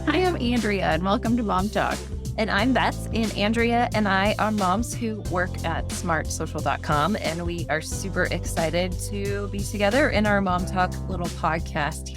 Hi, I'm Andrea, and welcome to MomTalk. And I'm Beth, and Andrea and I are moms who work at SmartSocial.com, and we are super excited to be together in our Mom Talk little podcast.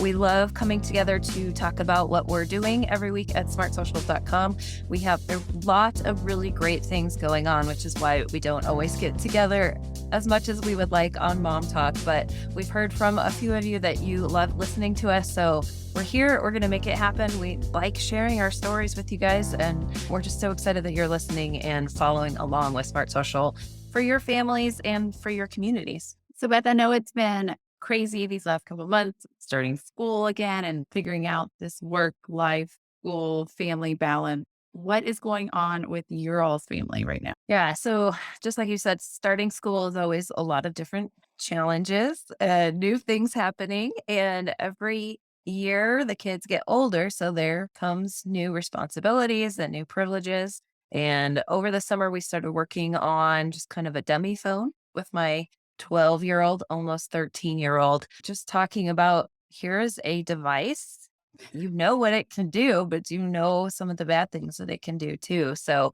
We love coming together to talk about what we're doing every week at SmartSocial.com. We have a lot of really great things going on, which is why we don't always get together as much as we would like on Mom Talk, but we've heard from a few of you that you love listening to us, so we're here. We're going to make it happen. We like sharing our stories with you guys, and we're just so excited that you're listening and following along with Smart Social for your families and for your communities. So, Beth, I know it's been crazy these last couple of months, starting school again and figuring out this work, life, school, family balance. What is going on with your all's family right now? Yeah, so just like you said, starting school is always a lot of different challenges, new things happening, and every year the kids get older, so there comes new responsibilities and new privileges. And over the summer, we started working on just kind of a dummy phone with my 12-year-old, almost 13-year-old, just talking about here's a device. You know what it can do, but you know some of the bad things that it can do too. So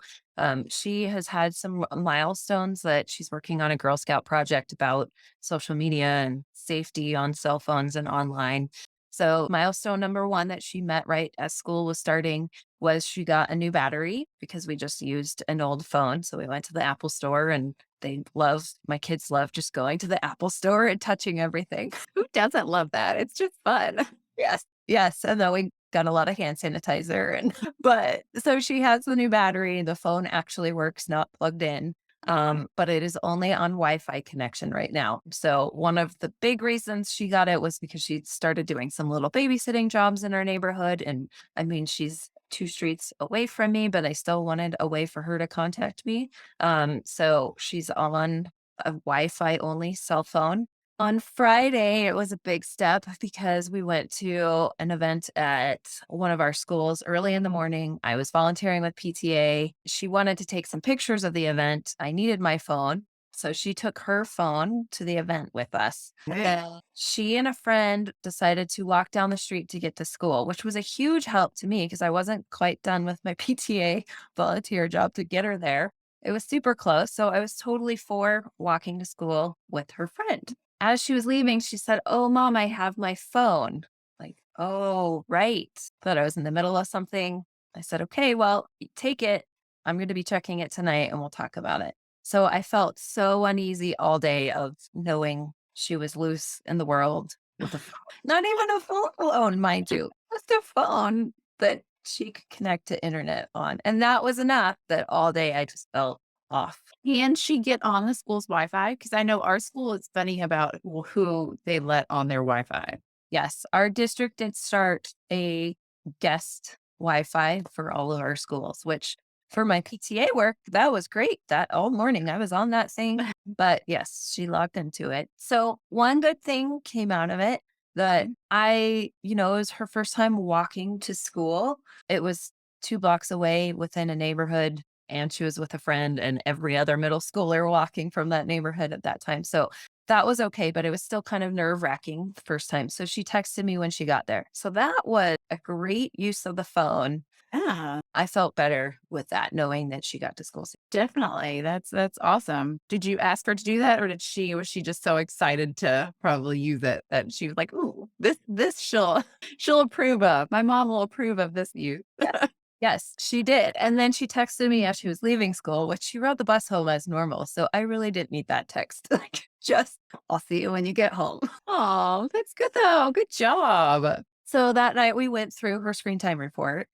she has had some milestones that she's working on a Girl Scout project about social media and safety on cell phones and online. So milestone number one that she met right as school was starting was she got a new battery because we just used an old phone. So we went to the Apple store, and my kids love just going to the Apple store and touching everything. Who doesn't love that? It's just fun. Yes. Yes. And then we got a lot of hand sanitizer, but so she has the new battery. The phone actually works, not plugged in. But it is only on Wi-Fi connection right now. So one of the big reasons she got it was because she started doing some little babysitting jobs in our neighborhood. And I mean, she's 2 streets away from me, but I still wanted a way for her to contact me. So she's on a Wi-Fi only cell phone. On Friday, it was a big step because we went to an event at one of our schools early in the morning. I was volunteering with PTA. She wanted to take some pictures of the event. I needed my phone. So she took her phone to the event with us. And she and a friend decided to walk down the street to get to school, which was a huge help to me because I wasn't quite done with my PTA volunteer job to get her there. It was super close. So I was totally for walking to school with her friend. As she was leaving, she said, "Oh, Mom, I have my phone." Like, "Oh, right." Thought I was in the middle of something. I said, "Okay, well, take it. I'm going to be checking it tonight and we'll talk about it." So I felt so uneasy all day of knowing she was loose in the world with a phone. Not even a phone alone, mind you, just a phone that she could connect to internet on. And that was enough that all day I just felt off. Can she get on the school's Wi-Fi? Because I know our school is funny about who they let on their Wi-Fi. Yes, our district did start a guest Wi-Fi for all of our schools, which for my PTA work, that was great. That all morning I was on that thing. But yes, she logged into it. So one good thing came out of it that it was her first time walking to school. It was 2 blocks away within a neighborhood, and she was with a friend and every other middle schooler walking from that neighborhood at that time. So that was okay, but it was still kind of nerve-wracking the first time. So she texted me when she got there. So that was a great use of the phone. Yeah, I felt better with that, knowing that she got to school safe. definitely. That's awesome. Did you ask her to do that, or was she just so excited to probably use it that she was like, "Ooh, this she'll approve of. My mom will approve of this use." Yes. Yes, she did. And then she texted me as she was leaving school, which she rode the bus home as normal. So I really didn't need that text. Like, just, "I'll see you when you get home." Oh, that's good though. Good job. So that night we went through her screen time report.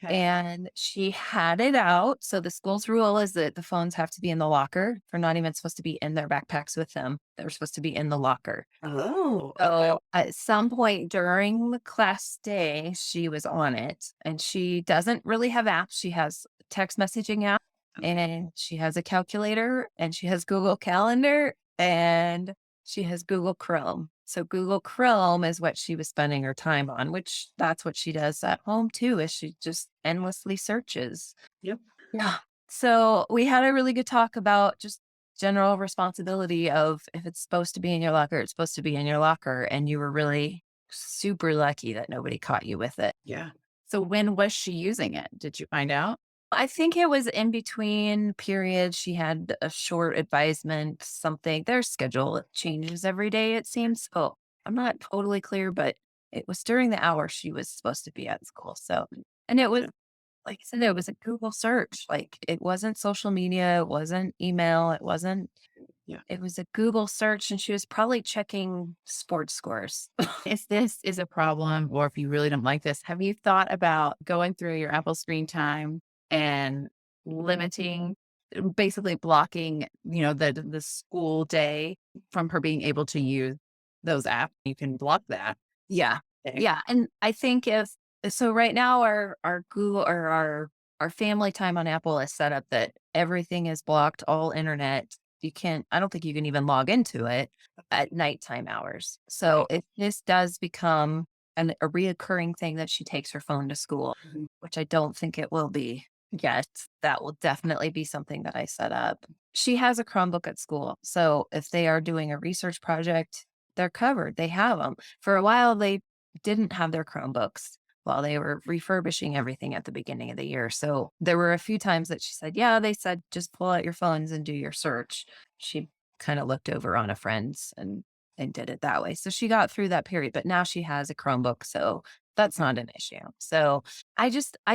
Okay. And she had it out. So the school's rule is that the phones have to be in the locker. They're not even supposed to be in their backpacks with them. They're supposed to be in the locker. Oh, So at some point during the class day, she was on it, and she doesn't really have apps. She has a text messaging app, and she has a calculator, and she has Google Calendar, and she has Google Chrome. So Google Chrome is what she was spending her time on, which that's what she does at home too, is she just endlessly searches. yep. Yeah. So we had a really good talk about just general responsibility of if it's supposed to be in your locker, it's supposed to be in your locker. And you were really super lucky that nobody caught you with it. Yeah. So when was she using it? Did you find out? I think it was in between periods. She had a short advisement, something. Their schedule changes every day, it seems. So I'm not totally clear, but it was during the hour she was supposed to be at school. So, and it was, Gotcha. like I said, it was a Google search. Like it wasn't social media, it wasn't email, Yeah. it was a Google search, and she was probably checking sports scores. If this is a problem, or if you really don't like this, have you thought about going through your Apple screen time and limiting, basically blocking, the school day from her being able to use those apps? You can block that. Yeah. Okay. Yeah, and I think if so right now our Google or our family time on Apple is set up that everything is blocked, all internet. You can't I don't think you can even log into it at nighttime hours. So if this does become a reoccurring thing that she takes her phone to school, Mhm. which I don't think it will be yet, that will definitely be something that I set up. She has a Chromebook at school. So if they are doing a research project, they're covered. They have them. For a while, they didn't have their Chromebooks while they were refurbishing everything at the beginning of the year. So there were a few times that she said, "Yeah, they said just pull out your phones and do your search." She kind of looked over on a friend's and did it that way. So she got through that period, but now she has a Chromebook, so that's Okay. not an issue. So I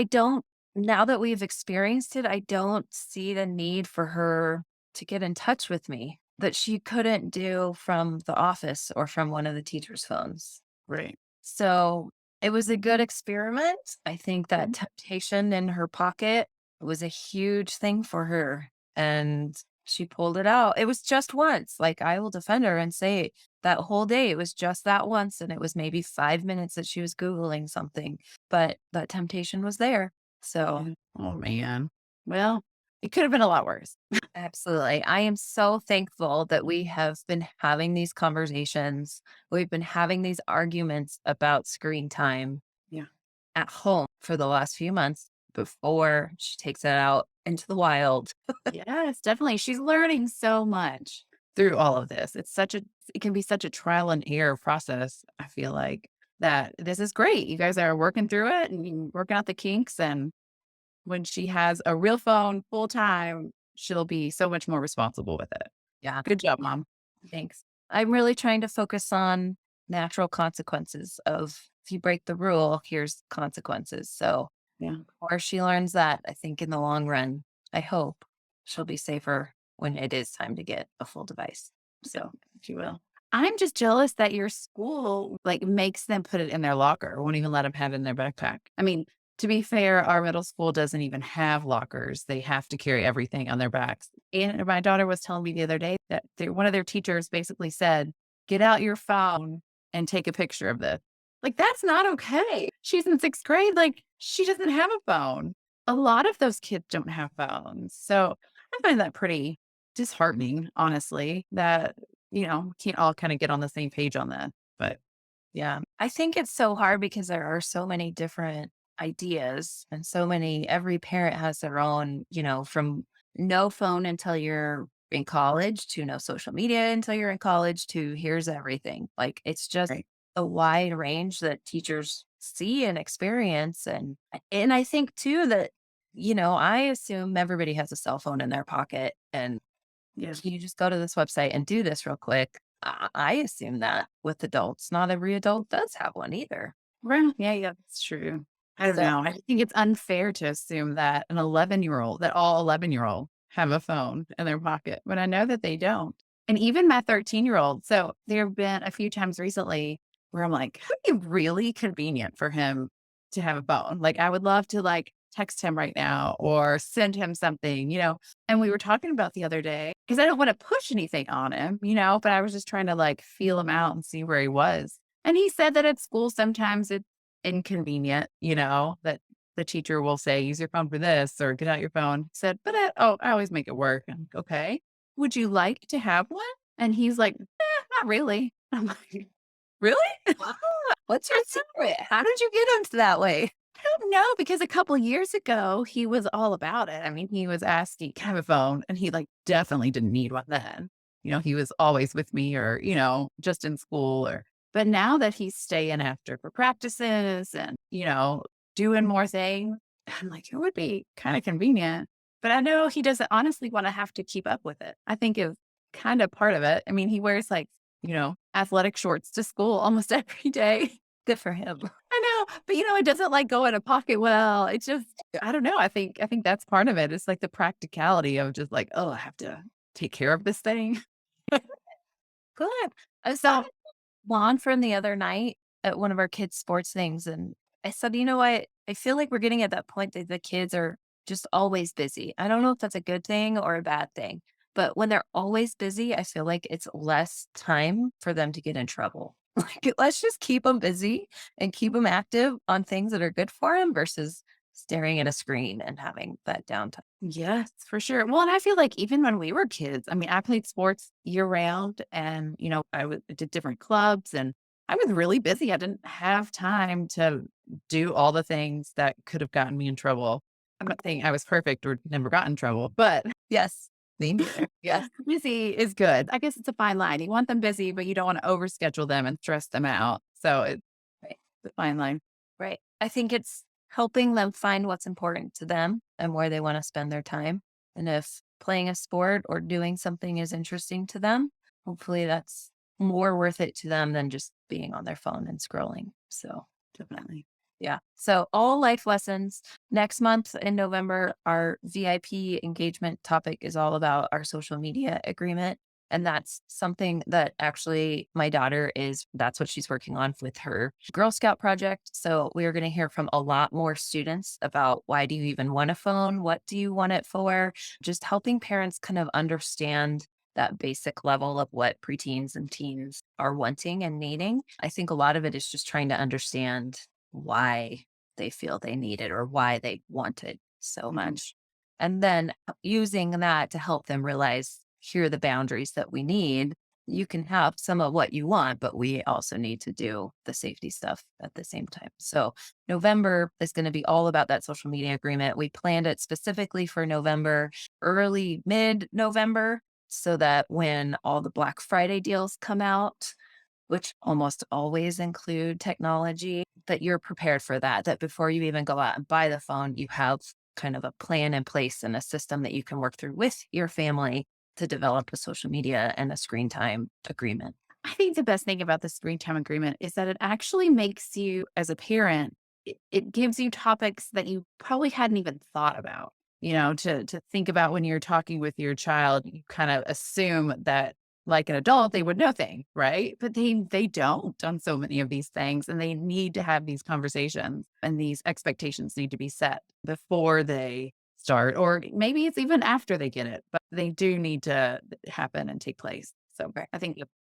don't now that we've experienced it, I don't see the need for her to get in touch with me that she couldn't do from the office or from one of the teacher's phones. Right. So it was a good experiment. I think that Mhm. temptation in her pocket was a huge thing for her. And she pulled it out. It was just once. Like I will defend her and say that whole day, it was just that once. And it was maybe 5 minutes that she was Googling something, but that temptation was there. So Yeah. Oh man. Well, it could have been a lot worse. absolutely. I am so thankful that we have been having these conversations. We've been having these arguments about screen time Yeah. at home for the last few months before she takes it out into the wild. Yes, definitely. She's learning so much through all of this. It can be such a trial and error process. I feel like that this is great. You guys are working through it and working out the kinks. And when she has a real phone full time, she'll be so much more responsible with it. Yeah. Good job, mom. Thanks. I'm really trying to focus on natural consequences of if you break the rule, here's consequences. So, Yeah. or she learns that, I think in the long run, I hope she'll be safer when it is time to get a full device. Yeah, So, she will. I'm just jealous that your school, like, makes them put it in their locker, won't even let them have it in their backpack. I mean, to be fair, our middle school doesn't even have lockers. They have to carry everything on their backs. And my daughter was telling me the other day that one of their teachers basically said, "Get out your phone and take a picture of this." Like, that's not okay. She's in 6th grade. Like, she doesn't have a phone. A lot of those kids don't have phones. So I find that pretty disheartening, honestly, that we can't all kind of get on the same page on that. But yeah, I think it's so hard because there are so many different ideas and so many, every parent has their own, from no phone until you're in college to no social media until you're in college to here's everything. Like it's just right. a wide range that teachers see and experience. And I think too that, I assume everybody has a cell phone in their pocket and Yeah. can you just go to this website and do this real quick? I assume that with adults, not every adult does have one either. Well, yeah, yeah, that's true. I don't So know. I think it's unfair to assume that that all 11-year-old have a phone in their pocket, but I know that they don't. And even my 13-year-old. So there have been a few times recently where I'm like, it would be really convenient for him to have a phone. Like, I would love to text him right now or send him something, And we were talking about the other day because I don't want to push anything on him, but I was just trying to feel him out and see where he was. And he said that at school sometimes it's inconvenient, that the teacher will say, use your phone for this or get out your phone. He said, but I always make it work. I'm like, okay. Would you like to have one? And he's like, not really. I'm like, really? wow, what's your secret? How did you get into that way? I don't know because a couple years ago he was all about it. I mean, he was asking, "Can I have a phone?" And he definitely didn't need one then. He was always with me or, just in school but now that he's staying after for practices and, doing more things. I'm like, it would be kind of convenient. But I know he doesn't honestly want to have to keep up with it. I think is kind of part of it. I mean, he wears like, athletic shorts to school almost every day. Good for him. I know, but it doesn't like go in a pocket well. It's just I don't know. I think that's part of it. It's like the practicality of just like, oh, I have to take care of this thing. Good. I saw So lawn from the other night at one of our kids' sports things, and I said, "You know what? I feel like we're getting at that point that the kids are just always busy." I don't know if that's a good thing or a bad thing, but when they're always busy, I feel like it's less time for them to get in trouble. Like, let's just keep them busy and keep them active on things that are good for them versus staring at a screen and having that downtime. yes, for sure. Well, and I feel like even when we were kids, I mean, I played sports year round and, did different clubs and I was really busy. I didn't have time to do all the things that could have gotten me in trouble. I'm not saying I was perfect or never got in trouble, but Yes, me neither. Yes. busy is good. I guess it's a fine line. You want them busy, but you don't want to overschedule them and stress them out. So it's Right. a fine line. Right. I think it's helping them find what's important to them and where they want to spend their time. And if playing a sport or doing something is interesting to them, hopefully that's more worth it to them than just being on their phone and scrolling. So, Definitely. yeah. So, all life lessons. Next month in November, our VIP engagement topic is all about our social media agreement. And that's something that actually my daughter that's what she's working on with her Girl Scout project. So, we are going to hear from a lot more students about why do you even want a phone? What do you want it for? Just helping parents kind of understand that basic level of what preteens and teens are wanting and needing. I think a lot of it is just trying to understand why they feel they need it or why they want it so Mhm. much. And then using that to help them realize here are the boundaries that we need. You can have some of what you want, but we also need to do the safety stuff at the same time. So, November is going to be all about that social media agreement. We planned it specifically for November, early mid November, so that when all the Black Friday deals come out, which almost always include technology, that you're prepared for that, that before you even go out and buy the phone, you have kind of a plan in place and a system that you can work through with your family to develop a social media and a screen time agreement. I think the best thing about the screen time agreement is that it actually makes you, as a parent, it gives you topics that you probably hadn't even thought about. To think about when you're talking with your child, you kind of assume that, like an adult, they would know things, right? But they don't on so many of these things, and they need to have these conversations, and these expectations need to be set before they start, or maybe it's even after they get it, but they do need to happen and take place. So Right. I think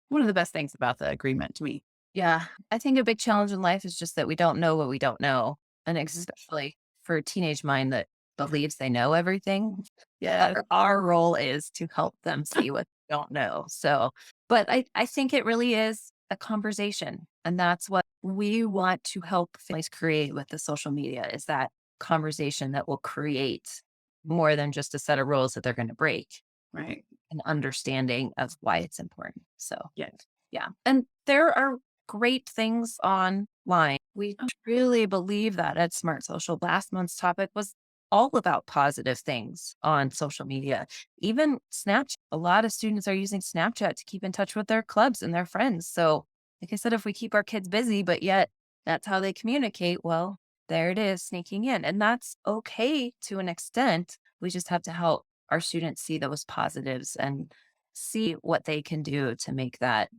one of the best things about the agreement to me. Yeah. I think a big challenge in life is just that we don't know what we don't know. And especially for a teenage mind that believes they know everything. Yeah. Our role is to help them see what they don't know. So, but I think it really is a conversation. And that's what we want to help families create with the social media is that conversation that will create more than just a set of rules that they're going to break, Right. an understanding of why it's important. So, Yes. yeah. And there are great things online. We Oh, truly believe that at Smart Social. Last month's topic was all about positive things on social media. Even Snapchat. A lot of students are using Snapchat to keep in touch with their clubs and their friends. So, like I said, if we keep our kids busy, but yet that's how they communicate, well, there it is sneaking in. And that's okay to an extent. We just have to help our students see those positives and see what they can do to make that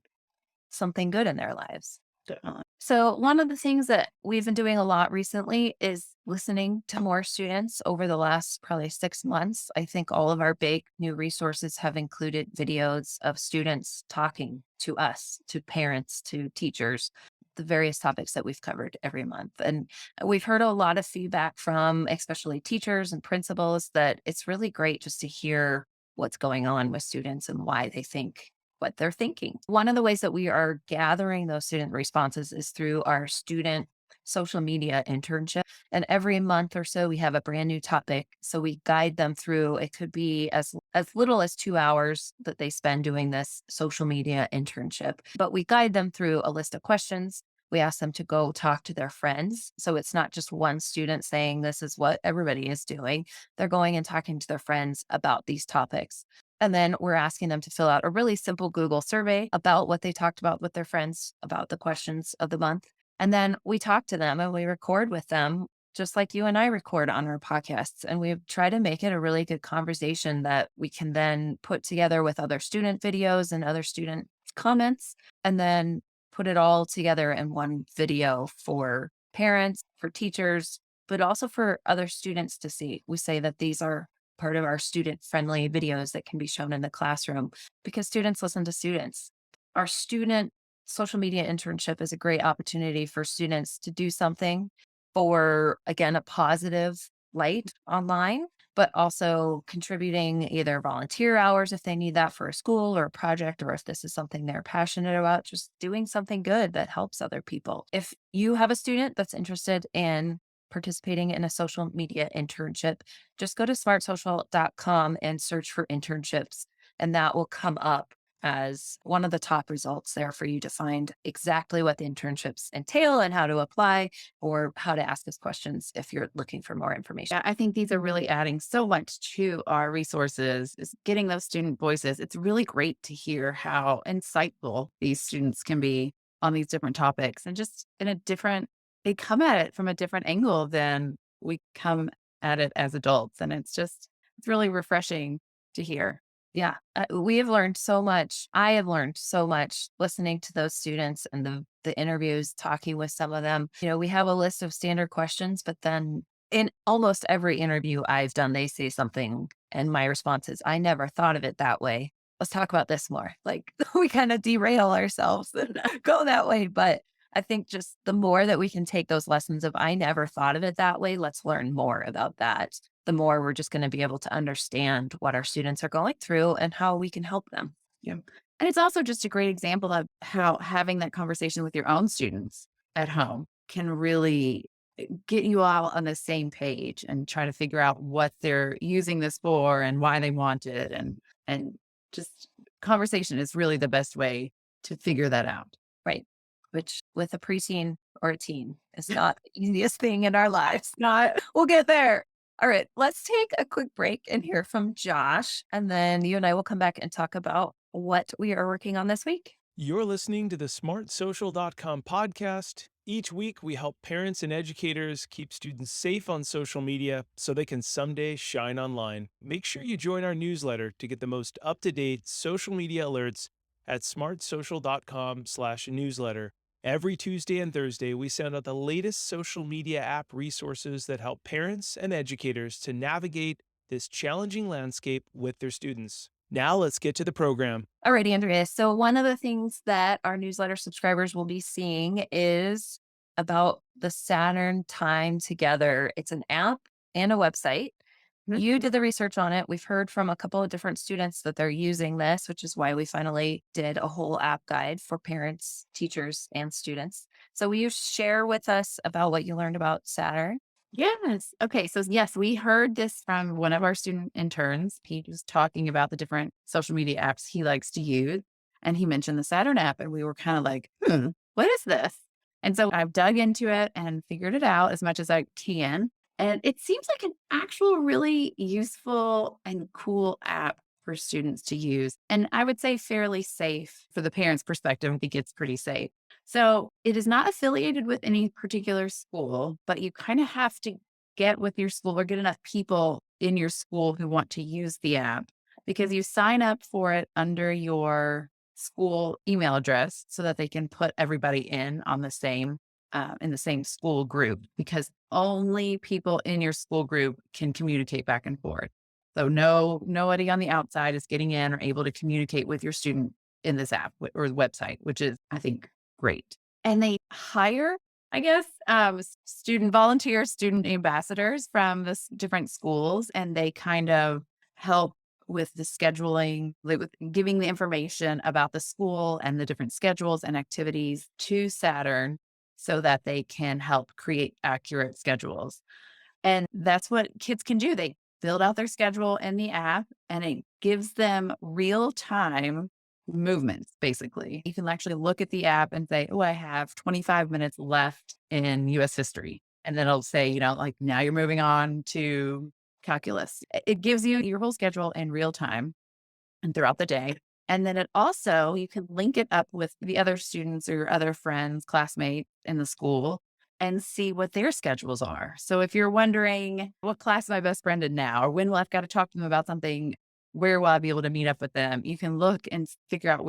something good in their lives. definitely. So, one of the things that we've been doing a lot recently is listening to more students over the last probably 6 months. I think all of our big new resources have included videos of students talking to us, to parents, to teachers, the various topics that we've covered every month. And we've heard a lot of feedback from especially teachers and principals that it's really great just to hear what's going on with students and why they think what they're thinking. One of the ways that we are gathering those student responses is through our student social media internship. And every month or so, we have a brand new topic. So we guide them through. It could be as little as 2 hours that they spend doing this social media internship, but we guide them through a list of questions. We ask them to go talk to their friends. So it's not just one student saying this is what everybody is doing. They're going and talking to their friends about these topics. And then we're asking them to fill out a really simple Google survey about what they talked about with their friends about the questions of the month. And then we talk to them and we record with them, just like you and I record on our podcasts. And we try to make it a really good conversation that we can then put together with other student videos and other student comments, and then put it all together in one video for parents, for teachers, but also for other students to see. We say that these are part of our student friendly videos that can be shown in the classroom because students listen to students. Our student social media internship is a great opportunity for students to do something for, again, a positive light online, but also contributing either volunteer hours if they need that for a school or a project, or if this is something they're passionate about, just doing something good that helps other people. If you have a student that's interested in participating in a social media internship, just go to smartsocial.com and search for internships, and that will come up as one of the top results there for you to find exactly what the internships entail and how to apply, or how to ask us questions if you're looking for more information. Yeah, I think these are really adding so much to our resources, is getting those student voices. It's really great to hear how insightful these students can be on these different topics and just in a different, they come at it from a different angle than we come at it as adults. And it's really refreshing to hear. Yeah, we have learned so much. I have learned so much listening to those students and the interviews, talking with some of them. We have a list of standard questions, but then in almost every interview I've done, they say something, and my response is, "I never thought of it that way. Let's talk about this more." Like we kind of derail ourselves and go that way, but I think just the more that we can take those lessons of "I never thought of it that way, let's learn more about that," the more we're just going to be able to understand what our students are going through and how we can help them. Yeah. And it's also just a great example of how having that conversation with your own students at home can really get you all on the same page and try to figure out what they're using this for and why they want it. And just conversation is really the best way to figure that out. Right. Which with a preteen or a teen is not the easiest thing in our lives. Not We'll get there. All right. Let's take a quick break and hear from Josh. And then you and I will come back and talk about what we are working on this week. You're listening to the SmartSocial.com podcast. Each week, we help parents and educators keep students safe on social media so they can someday shine online. Make sure you join our newsletter to get the most up-to-date social media alerts at smartsocial.com/newsletter. Every Tuesday and Thursday, we send out the latest social media app resources that help parents and educators to navigate this challenging landscape with their students. Now let's get to the program. Alrighty, Andrea. So one of the things that our newsletter subscribers will be seeing is about the Saturn-Time Together. It's an app and a website. Mhm. You did the research on it. We've heard from a couple of different students that they're using this, which is why we finally did a whole app guide for parents, teachers, and students. So will you share with us about what you learned about Saturn? Yes. Okay. So, yes, we heard this from one of our student interns. He was talking about the different social media apps he likes to use. And he mentioned the Saturn app. And we were kind of like, what is this? And so I've dug into it and figured it out as much as I can. And it seems like an actual really useful and cool app for students to use. And I would say fairly safe for the parents' perspective. I think it's pretty safe. So it is not affiliated with any particular school, but you kind of have to get with your school or get enough people in your school who want to use the app because you sign up for it under your school email address so that they can put everybody in the same school group because only people in your school group can communicate back and forth. So nobody on the outside is getting in or able to communicate with your student in this app or the website, which is, I think, great. And they hire, I guess, student volunteers, student ambassadors from the different schools, and they kind of help with the scheduling, like with giving the information about the school and the different schedules and activities to Saturn so that they can help create accurate schedules. And that's what kids can do. They build out their schedule in the app and it gives them real time movements, basically. You can actually look at the app and say, oh, I have 25 minutes left in US history. And then it'll say, like now you're moving on to calculus. It gives you your whole schedule in real time and throughout the day. And then you can link it up with the other students or your other friends, classmates in the school and see what their schedules are. So if you're wondering what class is my best friend in now, or when will I've got to talk to them about something, where will I be able to meet up with them? You can look and figure out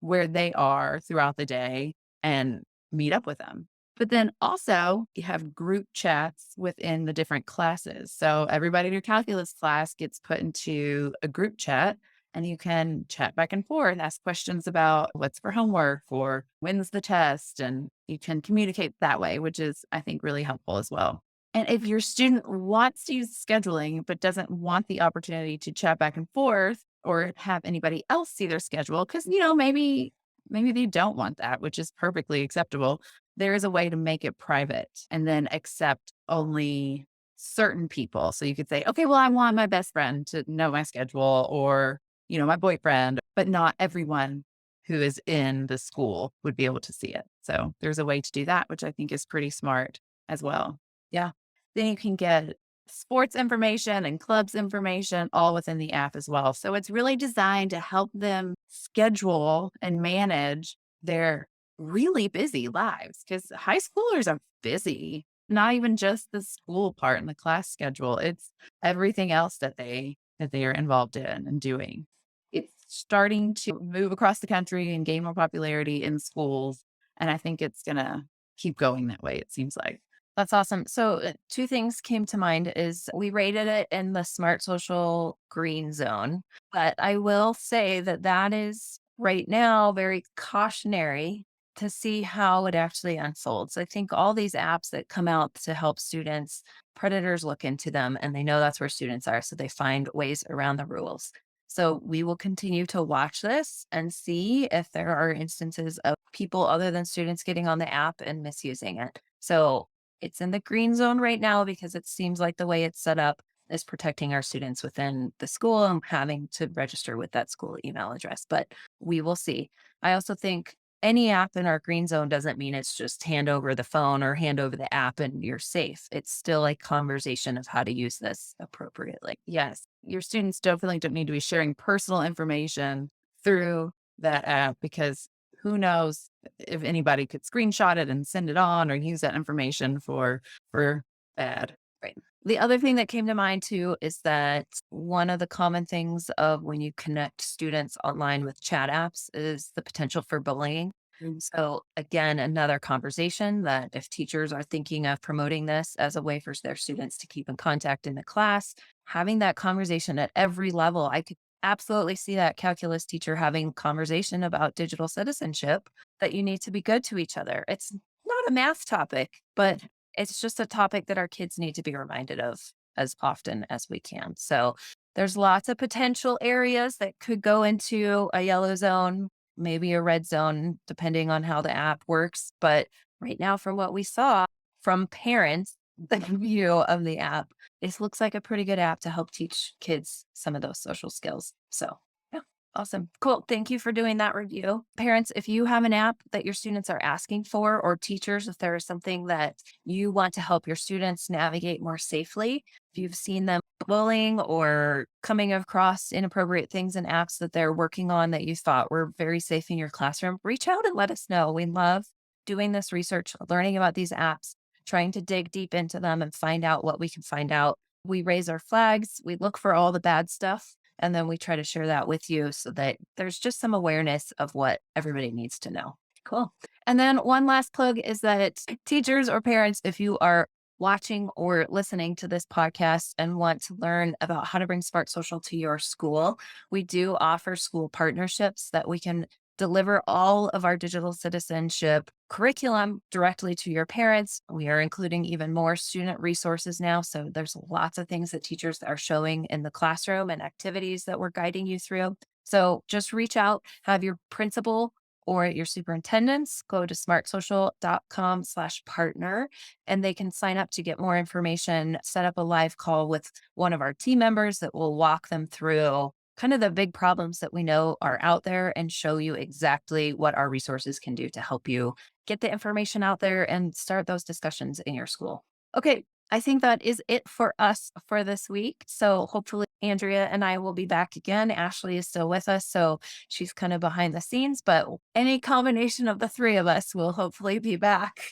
where they are throughout the day and meet up with them. But then also you have group chats within the different classes. So everybody in your calculus class gets put into a group chat and you can chat back and forth, ask questions about what's for homework or when's the test. And you can communicate that way, which is, I think, really helpful as well. And if your student wants to use scheduling, but doesn't want the opportunity to chat back and forth or have anybody else see their schedule, because, maybe they don't want that, which is perfectly acceptable. There is a way to make it private and then accept only certain people. So you could say, okay, well, I want my best friend to know my schedule or my boyfriend, but not everyone who is in the school would be able to see it. So there's a way to do that, which I think is pretty smart as well. Yeah. Then you can get sports information and clubs information all within the app as well. So it's really designed to help them schedule and manage their really busy lives because high schoolers are busy, not even just the school part and the class schedule. It's everything else that they are involved in and doing. It's starting to move across the country and gain more popularity in schools. And I think it's going to keep going that way, it seems like. That's awesome. So, two things came to mind is we rated it in the Smart Social green zone, but I will say that that is right now very cautionary to see how it actually unfolds. I think all these apps that come out to help students, predators look into them and they know that's where students are, so they find ways around the rules. So, we will continue to watch this and see if there are instances of people other than students getting on the app and misusing it. So, it's in the green zone right now because it seems like the way it's set up is protecting our students within the school and having to register with that school email address. But we will see. I also think any app in our green zone doesn't mean it's just hand over the phone or hand over the app and you're safe. It's still a conversation of how to use this appropriately. Yes, your students definitely don't need to be sharing personal information through that app because who knows if anybody could screenshot it and send it on or use that information for bad. Right. The other thing that came to mind too is that one of the common things of when you connect students online with chat apps is the potential for bullying. So again, another conversation that if teachers are thinking of promoting this as a way for their students to keep in contact in the class, having that conversation at every level, I could absolutely see that calculus teacher having conversation about digital citizenship, that you need to be good to each other. It's not a math topic, but it's just a topic that our kids need to be reminded of as often as we can. So there's lots of potential areas that could go into a yellow zone, maybe a red zone, depending on how the app works. But right now, from what we saw from parents, the view of the app, this looks like a pretty good app to help teach kids some of those social skills. So, yeah, awesome. Cool. Thank you for doing that review. Parents, if you have an app that your students are asking for, or teachers, if there is something that you want to help your students navigate more safely, if you've seen them bullying or coming across inappropriate things in apps that they're working on that you thought were very safe in your classroom, reach out and let us know. We love doing this research, learning about these apps, trying to dig deep into them and find out what we can find out. We raise our flags, we look for all the bad stuff, and then we try to share that with you so that there's just some awareness of what everybody needs to know. Cool. And then one last plug is that teachers or parents, if you are watching or listening to this podcast and want to learn about how to bring SmartSocial to your school, we do offer school partnerships that we can deliver all of our digital citizenship curriculum directly to your parents. We are including even more student resources now. So there's lots of things that teachers are showing in the classroom and activities that we're guiding you through. So just reach out, have your principal or your superintendents go to smartsocial.com/partner, and they can sign up to get more information, set up a live call with one of our team members that will walk them through kind of the big problems that we know are out there and show you exactly what our resources can do to help you get the information out there and start those discussions in your school. Okay, I think that is it for us for this week. So hopefully Andrea and I will be back again. Ashley is still with us, so she's kind of behind the scenes, but any combination of the three of us will hopefully be back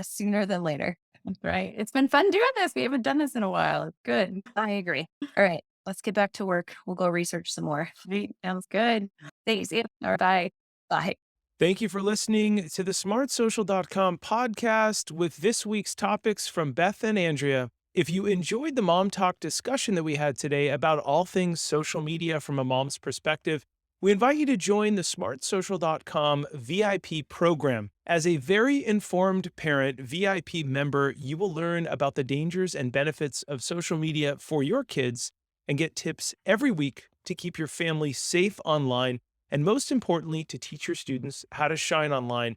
sooner than later. That's right. It's been fun doing this. We haven't done this in a while. It's good. I agree. All right, let's get back to work. We'll go research some more. Right. Sounds good. Thanks. All right. Bye. Bye. Thank you for listening to the SmartSocial.com podcast with this week's topics from Beth and Andrea. If you enjoyed the Mom Talk discussion that we had today about all things social media from a mom's perspective, we invite you to join the SmartSocial.com VIP program. As a very informed parent VIP member, you will learn about the dangers and benefits of social media for your kids and get tips every week to keep your family safe online, and most importantly, to teach your students how to shine online.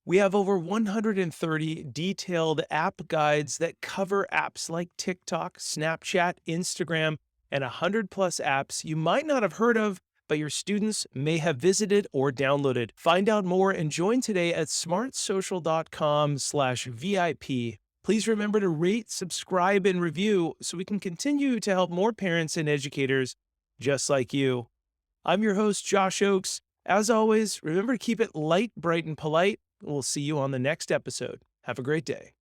We have over 130 detailed app guides that cover apps like TikTok, Snapchat, Instagram, and 100 plus apps you might not have heard of, but your students may have visited or downloaded. Find out more and join today at smartsocial.com/VIP. Please remember to rate, subscribe, and review so we can continue to help more parents and educators just like you. I'm your host, Josh Oakes. As always, remember to keep it light, bright, and polite. We'll see you on the next episode. Have a great day.